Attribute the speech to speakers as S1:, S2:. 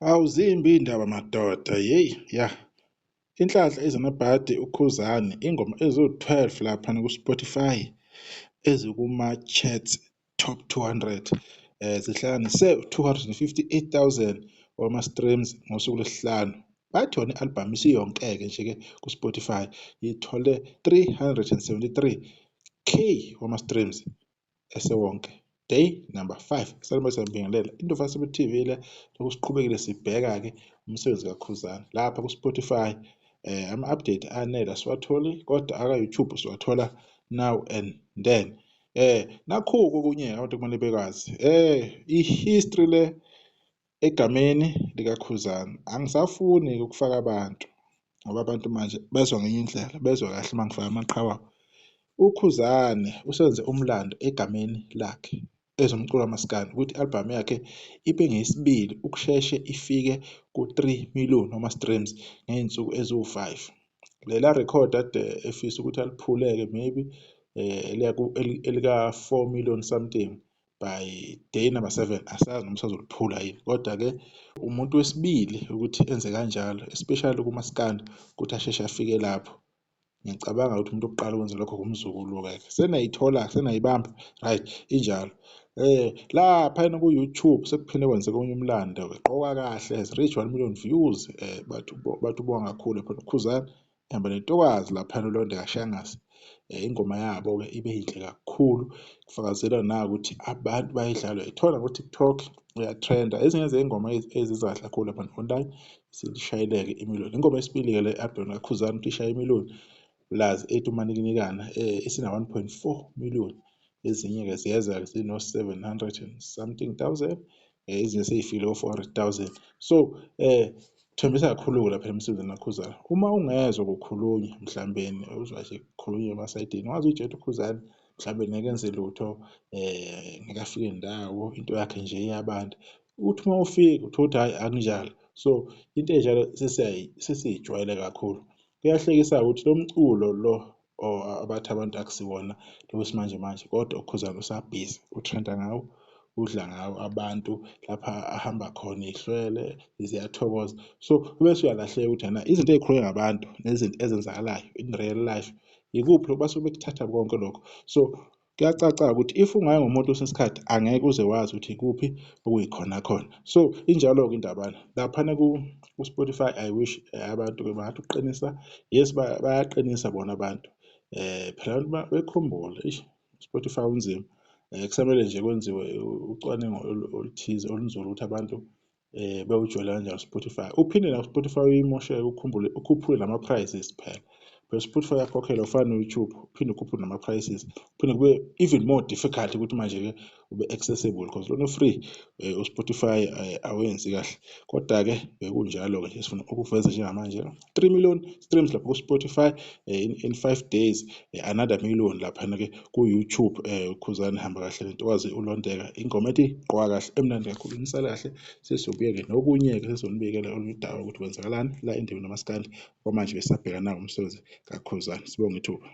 S1: Awuzimbi indaba madoda, ya. Inhlanhla ezamabhadi uKhuzani ingoma eziwu-12 laphana ku-Spotify ezikuma-charts top 200 zihlanganise 258,000 wama-streams ngosuku lwesihlanu. Bathi yona i-albhamu isiyonke-ke nje-ke ku-Spotify ithole 373k wama-streams esewonke. Day number 5 salima siyambingelela into Fasebe TV le lokusiqhubekile sibheka-ke umsebenzi kaKhuzani lapha ku-Spotify. Ama-update anele siwatholi kodwa aka-YouTube siwathola now and then. Nakhu-ke okunye abantu kumele bekwazi i-history le egameni likaKhuzani angisafuni ukufaka abantu ngoba abantu manje bezwa ngenye indlela, bezwa kahle uma ngifaka amaqhawe. uKhuzani usenze umlando egameni lakhe ezomculo wamaskandi ukuthi i-albhamu yakhe ibe ngeyesibili ukusheshe ifike ku-3 million wama-streams ngey'nsuku eziwu-5. Lela record ade efisa ukuthi aliphule-ke maybe elika-4 million something by day number 7 asazi noma usazoliphula yini, kodwa-ke umuntu wesibili ukuthi enze kanjalo especially kumaskandi ukuthi asheshe afike lapho. Ngiyacabanga ukuthi umuntu oqala ukwenza lokho kumzukulu-ke senayithola senayibamba right injalo. Laphayana ku-YouTube sekuphinde kwenzeka omunye umlando-ke qoka kahle has reached 1 million views. Bathi ubonga kakhulu phela uKhuzani ehamba nentokazi laphana uLondeka Shangas. Ingoma yabo-ke ibe yinhle kakhulu kufakazela na ukuthi abantu bayidlala uyayithola ku-TikTok uyatrenda. Ezinye zey'ngoma eziza kahle kakhulu lapha online zishayeleke imiliyoni. Ingoma yesibili-ke le albhamu kaKhuzani ukuthi ishaye imiliyoni plus ethi umanikinikana esina 1.4 million. Ezinye-ke ziyeza zino-700 and something thousand, ezinye sey'fikile ko-400,000. So thembisa kakhulu-ke lapha emsebenzini kaKhuzani. Uma ungezwa kukhulunywa mhlawumbe uzwa nje kukhulunywa emasayidini wazi uyitshela uKhuzani mhlawumbe ngeke enze lutho, ngeke afike ndawo into yakhe nje iyabanda. Uthi uma ufika uthole ukuthi hhayi akunjalo. So into enjalo sesiyijwayele kakhulu. Kuyahlekisa ukuthi lo mculo lo abathi abantu akusiwona lo wesimanje manje kodwa uKhuzani usabhizi utrenda ngawo, udla ngawo abantu lapha ahamba khona ihlwele ziyathokoza. So bese uyalahleka ukuthi yena izinto ey'khulunywa ngabantu nezinto ezenzakalayo in real life ikuphi lokho basuke bekuthatha konke lokho. So kuyacaca ukuthi if ungayi ngomuntu wesikhathi angeke uze wazi ukuthi ikuphi okuyikhona khona. So injalo-ke indabana laphana ku-Spotify I wish abantu-ke bangathi ukuqinisa, yes bayaqinisa bona abantu. Phela abantu bekhumbule Spotify unzima. Kusamele nje kwenziwe ucwaningo oluthize olunzulu ukuthi abantu bewujwayele kanjani Spotify. Uphinde na Spotify uyimoshe ukhumbule ukhuphule nama-prices phela. Phela Spotify uyakhokhelwa ufana no-YouTube uphinde ukhuphule nama-prices. Kuphinde kube even more difficult ukuthi manje-ke ube accessible because lona free uSpotify awenzi kahle. Kodwa-ke bekunjalo-ke nje sifuna ukuveza njengamanje 3 million streams lapha ku-Spotify in 5 days, another million laphana-ke ku-YouTube. uKhuzani hamba kahle nentokazi uLondeka ingoma ethi qoka kahle emnandi kakhulu nisale kahle. Sesiyobuye-ke nokunye-ke sesonibikela oludaba ukuthi kwenzakalani la endabeni yamaskandi kwamanje besabhekana nawo umsebenzi kaKhuzani. Sibonge ithuba.